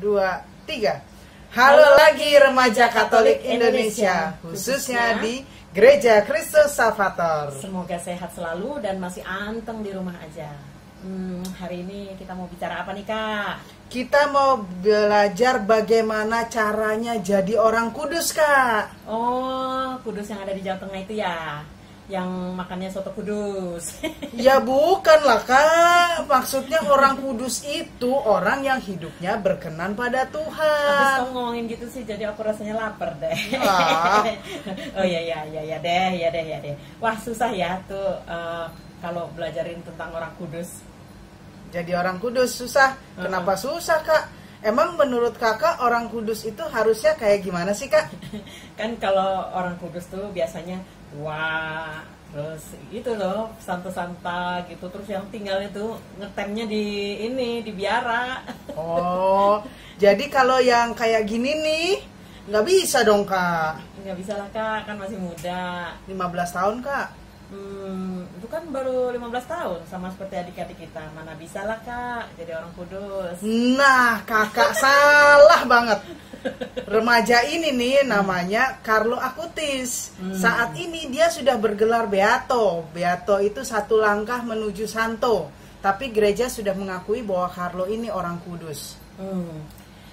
2, 3. Halo lagi remaja Katolik Indonesia, khususnya di Gereja Kristus Salvator. Semoga sehat selalu dan masih anteng di rumah aja. Hari ini kita mau bicara apa nih, Kak? Kita mau belajar bagaimana caranya jadi orang kudus, Kak. Oh, kudus yang ada di Jawa Tengah itu ya? Yang makannya soto kudus. Ya bukan lah, Kak. Maksudnya orang kudus itu orang yang hidupnya berkenan pada Habis Tuhan. kamu ngomongin gitu sih, jadi aku rasanya lapar deh. Ah. Oh ya deh. Wah, susah ya tuh kalau belajarin tentang orang kudus. Jadi orang kudus susah. Kenapa susah, Kak? Emang menurut Kakak orang kudus itu harusnya kayak gimana sih, Kak? Kan kalau orang kudus tuh biasanya wah, terus gitu loh, santa-santa gitu, terus yang tinggal itu ngetemnya di biara. Oh, jadi kalau yang kayak gini nih nggak bisa dong, Kak. Nggak bisa lah, Kak, kan masih muda. 15 tahun, Kak. Itu kan baru 15 tahun, sama seperti adik-adik kita. Mana bisa lah, Kak, jadi orang kudus. Nah, Kakak salah banget. Remaja ini nih namanya Carlo Acutis. Saat ini dia sudah bergelar Beato. Beato itu satu langkah menuju Santo. Tapi gereja sudah mengakui bahwa Carlo ini orang kudus.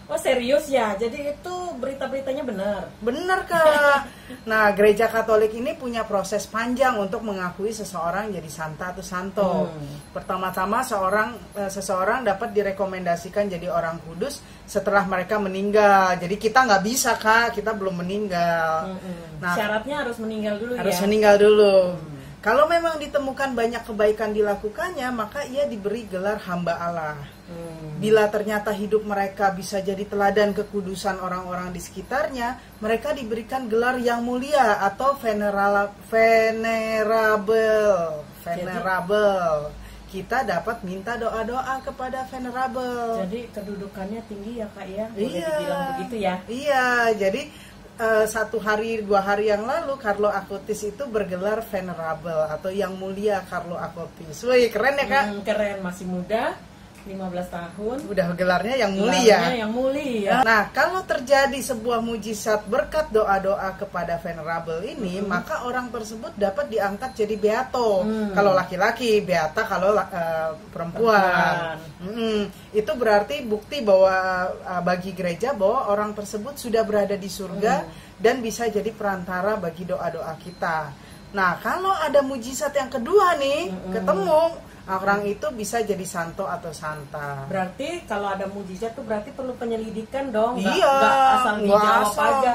Oh, serius ya? Jadi itu berita-beritanya benar? Benar, Kak. Nah, gereja Katolik ini punya proses panjang untuk mengakui seseorang jadi santa atau santo. Pertama-tama seseorang dapat direkomendasikan jadi orang kudus setelah mereka meninggal. Jadi kita nggak bisa, Kak, kita belum meninggal. Nah, syaratnya harus meninggal dulu ya? harus meninggal dulu. Kalau memang ditemukan banyak kebaikan dilakukannya, maka ia diberi gelar hamba Allah. Bila ternyata hidup mereka bisa jadi teladan kekudusan orang-orang di sekitarnya, mereka diberikan gelar yang mulia atau venerable. Kita dapat minta doa-doa kepada venerable. Jadi kedudukannya tinggi ya, Kak, ya? Boleh dibilang begitu ya? Iya, jadi 1 hari 2 hari yang lalu Carlo Acutis itu bergelar venerable atau yang mulia Carlo Acutis. Wih, keren ya, Kak? Keren, masih muda, 15 tahun. Udah gelarnya yang mulia. Gelarnya yang mulia. Nah, kalau terjadi sebuah mujizat berkat doa-doa kepada venerable ini, maka orang tersebut dapat diangkat jadi beato. Kalau laki-laki, beata kalau perempuan. Itu berarti bukti bahwa bagi gereja bahwa orang tersebut sudah berada di surga dan bisa jadi perantara bagi doa-doa kita. Nah, kalau ada mujizat yang kedua nih, ketemu orang itu bisa jadi santo atau santa. Berarti kalau ada mujizat tuh berarti perlu penyelidikan dong. Iya, nggak asal dijawab aja.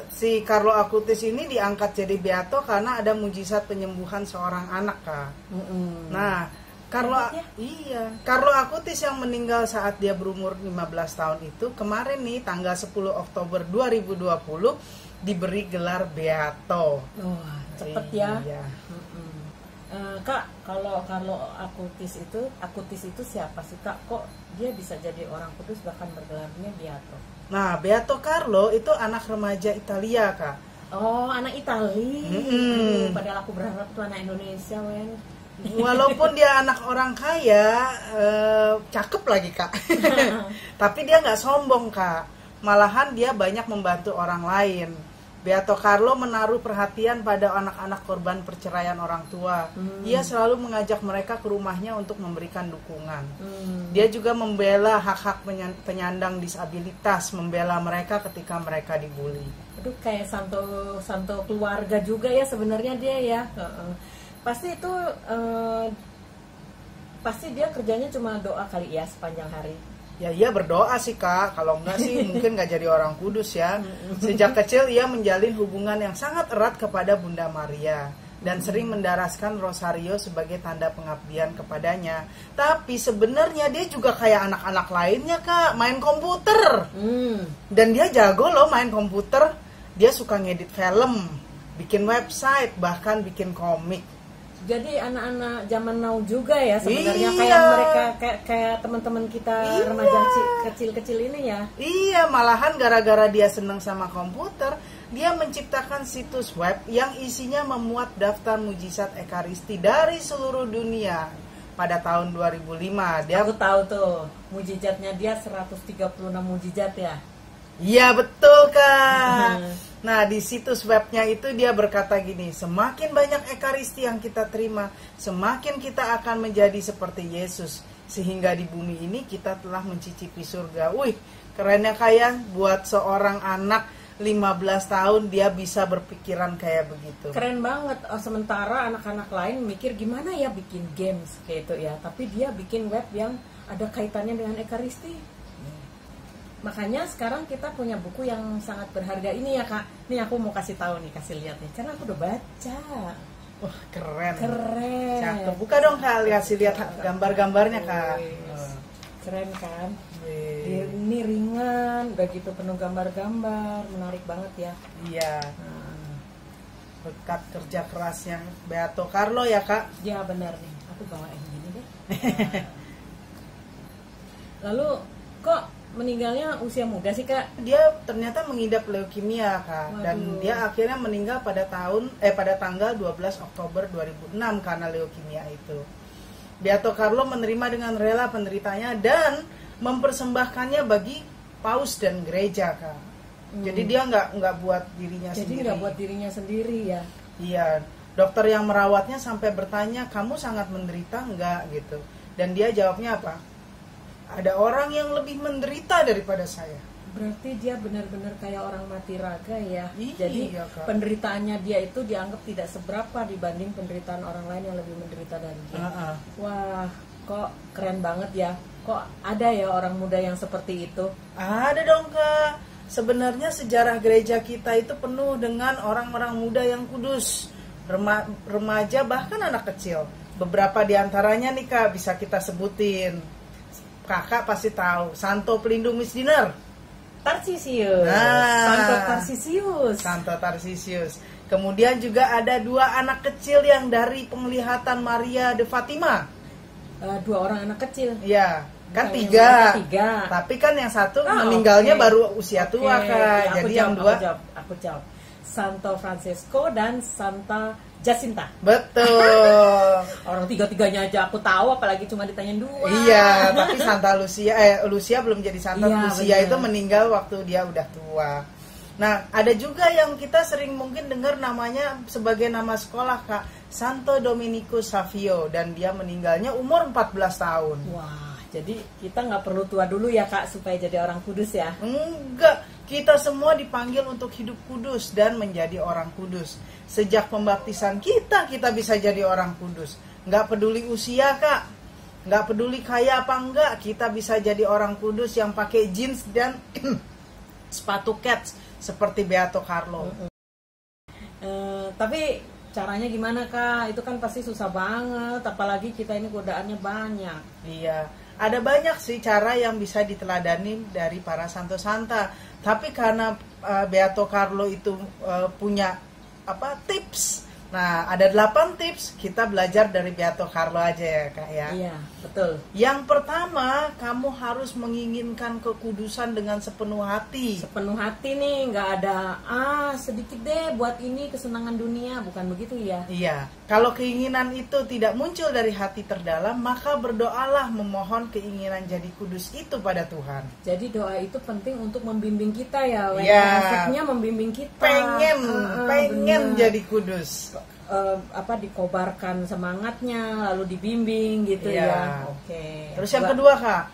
Si Carlo Acutis ini diangkat jadi beato karena ada mujizat penyembuhan seorang anak, Kak. Nah, Carlo Acutis yang meninggal saat dia berumur 15 tahun itu kemarin nih tanggal 10 Oktober 2020 diberi gelar beato. Cepet ya. Iya. Kak, kalau Acutis itu siapa sih, Kak? Kok dia bisa jadi orang kudus bahkan bergelarnya beato? Nah, Beato Carlo itu anak remaja Italia, Kak. Oh, anak Itali. Padahal aku berharap tuh anak Indonesia, Wen. Walaupun dia anak orang kaya, cakep lagi, Kak. Tapi dia nggak sombong, Kak. Malahan dia banyak membantu orang lain. Beato Carlo menaruh perhatian pada anak-anak korban perceraian orang tua. Ia selalu mengajak mereka ke rumahnya untuk memberikan dukungan. Dia juga membela hak-hak penyandang disabilitas, membela mereka ketika mereka dibully. Aduh, kayak santo keluarga juga ya sebenarnya dia ya. Pasti itu pasti dia kerjanya cuma doa kali ya sepanjang hari. Ya, ia berdoa sih, Kak. Kalau enggak sih mungkin nggak jadi orang kudus ya. Sejak kecil ia menjalin hubungan yang sangat erat kepada Bunda Maria dan sering mendaraskan rosario sebagai tanda pengabdian kepadanya. Tapi sebenarnya dia juga kayak anak-anak lainnya, Kak, main komputer. Dan dia jago loh main komputer. Dia suka ngedit film, bikin website, bahkan bikin komik. Jadi anak-anak zaman now juga ya sebenarnya. Iya. Kayak mereka kayak teman-teman kita. Iya. Remaja kecil-kecil ini ya. Iya, malahan gara-gara dia senang sama komputer, dia menciptakan situs web yang isinya memuat daftar mujizat ekaristi dari seluruh dunia. pada tahun 2005. Dia Aku tahu tuh, mujizatnya dia 136 mujizat ya. Iya betul Kak. Nah di situs webnya itu dia berkata gini, semakin banyak ekaristi yang kita terima, semakin kita akan menjadi seperti Yesus, sehingga di bumi ini kita telah mencicipi surga. Wih, kerennya kayak buat seorang anak 15 tahun dia bisa berpikiran kayak begitu. Keren banget. Sementara anak-anak lain mikir gimana ya bikin games kayak itu ya, tapi dia bikin web yang ada kaitannya dengan ekaristi. Makanya sekarang kita punya buku yang sangat berharga ini ya Kak. Nih aku mau kasih tahu nih, kasih lihat nih, karena aku udah baca. Wah keren. Keren. Cakep. Buka dong Kak, lihat gambar-gambarnya Kak. Keren kan? Wih. Ini ringan, udah gitu penuh gambar-gambar, menarik banget ya. Iya. Berkat kerja kerasnya Beato Carlo ya Kak. Ya benar nih, aku bawain gini deh. Lalu kok meninggalnya usia muda sih Kak? Dia ternyata mengidap leukemia Kak. Dan Waduh. dia akhirnya meninggal pada tanggal 12 Oktober 2006 karena leukemia itu. Beato Carlo menerima dengan rela penderitanya dan mempersembahkannya bagi paus dan gereja Kak. Jadi dia nggak buat dirinya Jadi sendiri. nggak buat dirinya sendiri ya. Iya, dokter yang merawatnya sampai bertanya, kamu sangat menderita nggak gitu. Dan dia jawabnya apa? Ada orang yang lebih menderita daripada saya. Berarti dia benar-benar kayak orang mati raga ya. Iya, Jadi Kak. penderitaannya dia itu dianggap tidak seberapa dibanding penderitaan orang lain yang lebih menderita dari dia. Wah, kok keren banget ya. Kok ada ya orang muda yang seperti itu? Ada dong Kak. Sebenarnya sejarah gereja kita itu penuh dengan orang-orang muda yang kudus, remaja bahkan anak kecil. Beberapa diantaranya nih Kak bisa kita sebutin. Kakak pasti tahu, Santo Pelindung Misdiner. Tarsisius. Nah. Santo Santo Tarsisius. Kemudian juga ada 2 anak kecil yang dari penglihatan Maria de Fatima. 2 orang anak kecil. Ya, kan Bukan 3. yang 3. Tapi kan yang satu meninggalnya oke. baru usia tua Oke, Kak. Jadi yang 2 aku jawab. Santo Francesco dan Santa Jacinta. betul. Orang 3-3-nya aja aku tahu, apalagi cuma ditanyain 2. Iya, tapi Santa Lucia belum jadi Santa. Iya, Lucia benar. itu meninggal waktu dia udah tua. Nah, ada juga yang kita sering mungkin dengar namanya sebagai nama sekolah Kak, Santo Domenico Savio, dan dia meninggalnya umur 14 tahun. Wah, jadi kita nggak perlu tua dulu ya Kak supaya jadi orang kudus ya. Enggak, kita semua dipanggil untuk hidup kudus dan menjadi orang kudus. Sejak pembaptisan kita bisa jadi orang kudus. Nggak peduli usia Kak, nggak peduli kaya apa enggak, kita bisa jadi orang kudus yang pakai jeans dan sepatu kets seperti Beato Carlo. Tapi caranya gimana Kak? Itu kan pasti susah banget, apalagi kita ini godaannya banyak. Iya, ada banyak sih cara yang bisa diteladani dari para santo-santa. Tapi karena Beato Carlo itu punya tips. Nah, ada 8 tips. Kita belajar dari Beato Carlo aja ya Kak ya. Iya, betul. Yang pertama, kamu harus menginginkan kekudusan dengan sepenuh hati. Sepenuh hati nih, nggak ada sedikit deh buat ini kesenangan dunia, bukan begitu ya? Iya, kalau keinginan itu tidak muncul dari hati terdalam, maka berdoalah memohon keinginan jadi kudus itu pada Tuhan. Jadi doa itu penting untuk membimbing kita ya, Iya. efeknya membimbing kita. Pengen Bener. jadi kudus. Dikobarkan semangatnya, lalu dibimbing gitu Iya. ya. Oke. Terus yang kedua Kak,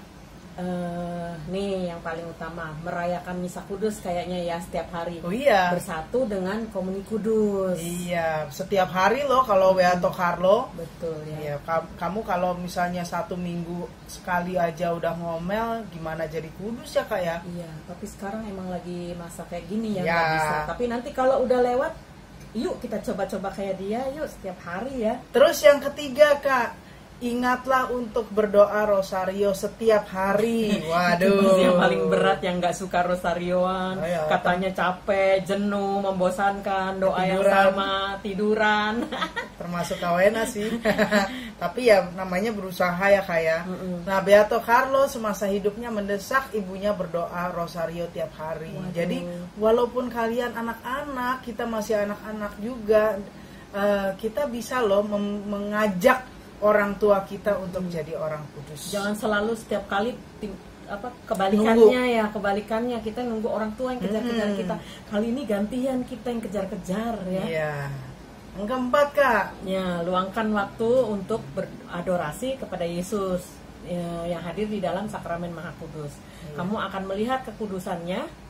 nih yang paling utama, merayakan misa kudus kayaknya ya setiap hari. oh iya, Bersatu dengan komuni kudus. iya, setiap hari loh kalau Beato Carlo. Betul ya. Iya, kamu kalau misalnya 1 minggu sekali aja udah ngomel, gimana jadi kudus ya Kak ya? Iya, tapi sekarang emang lagi masa kayak gini ya, Ya. nggak bisa. Tapi nanti kalau udah lewat, yuk kita coba-coba kayak dia, yuk setiap hari ya. Terus yang ketiga Kak, ingatlah untuk berdoa rosario setiap hari. Waduh, Yang paling berat yang nggak suka rosarioan, Oh, iya. katanya capek, jenuh, membosankan, doa yang Tiduran. sama, tiduran. termasuk kawena sih. Tapi ya namanya berusaha ya Kak ya. Mm-mm. Nah, Beato Carlo semasa hidupnya mendesak ibunya berdoa rosario tiap hari. Waduh. Jadi walaupun kalian anak-anak, kita masih anak-anak juga, kita bisa loh mengajak orang tua kita untuk jadi orang kudus. Jangan selalu setiap kali kebalikannya kita nunggu orang tua yang kejar-kejar kita. Kali ini gantian kita yang kejar-kejar ya. Iya. Yang keempat, Kak. Ya, luangkan waktu untuk beradorasi kepada Yesus yang hadir di dalam sakramen Maha Kudus. Iya. Kamu akan melihat kekudusannya.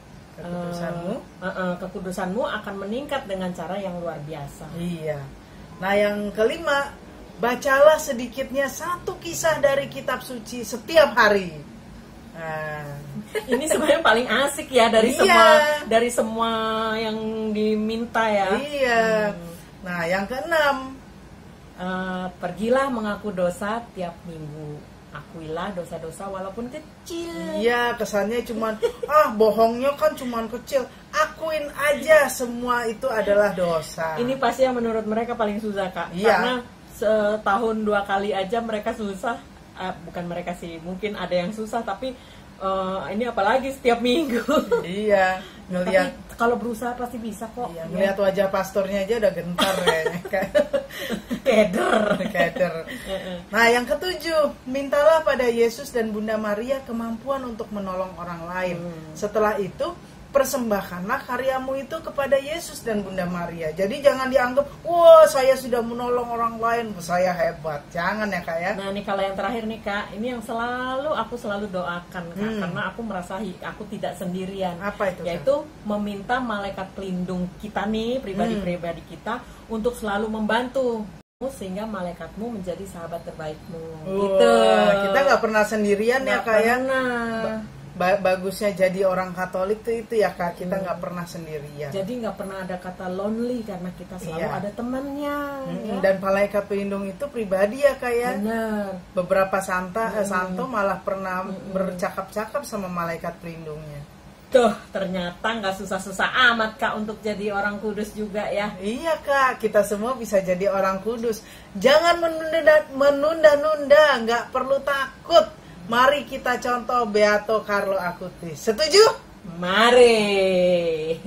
Kekudusanmu akan meningkat dengan cara yang luar biasa. Iya. Nah, yang kelima, bacalah sedikitnya 1 kisah dari kitab suci setiap hari. Nah, ini sebenarnya paling asik ya dari semua yang diminta ya. Iya. Nah, yang keenam, pergilah mengaku dosa tiap minggu. Akuilah dosa-dosa walaupun kecil. Iya, kesannya cuman bohongnya kan cuman kecil. Akuin aja semua itu adalah dosa. Ini pasti yang menurut mereka paling susah, Kak. Iya. Karena setahun 2 kali aja mereka susah. Bukan mereka sih, mungkin ada yang susah, tapi ini apalagi setiap minggu. Iya, ngelihat. Tapi kalau berusaha pasti bisa kok. Iya, ngelihat wajah pastornya aja udah gentar kayaknya. Keder. Nah, yang ketujuh, mintalah pada Yesus dan Bunda Maria kemampuan untuk menolong orang lain. Setelah itu, persembahkanlah karyamu itu kepada Yesus dan Bunda Maria. Jadi jangan dianggap, wah saya sudah menolong orang lain, saya hebat. Jangan ya, Kak ya. Nah, nih kalau yang terakhir nih, Kak, ini yang aku selalu doakan, Kak, karena aku merasa aku tidak sendirian. Apa itu? Yaitu meminta malaikat pelindung kita nih, pribadi-pribadi kita, untuk selalu membantu sehingga malaikatmu menjadi sahabat terbaikmu. Gitu. Kita nggak pernah sendirian ya, Kak ya. Bagusnya jadi orang Katolik tuh itu ya, Kak, kita nggak pernah sendirian. Jadi nggak pernah ada kata lonely karena kita selalu ada temannya. Ya? Dan malaikat pelindung itu pribadi ya, Kak ya. Benar. Beberapa santo malah pernah bercakap-cakap sama malaikat pelindungnya. Tuh, ternyata nggak susah-susah amat, Kak, untuk jadi orang kudus juga ya. Iya, Kak, kita semua bisa jadi orang kudus. Jangan menunda-nunda, nggak perlu takut. Mari kita contoh Beato Carlo Acutis. Setuju? Mari.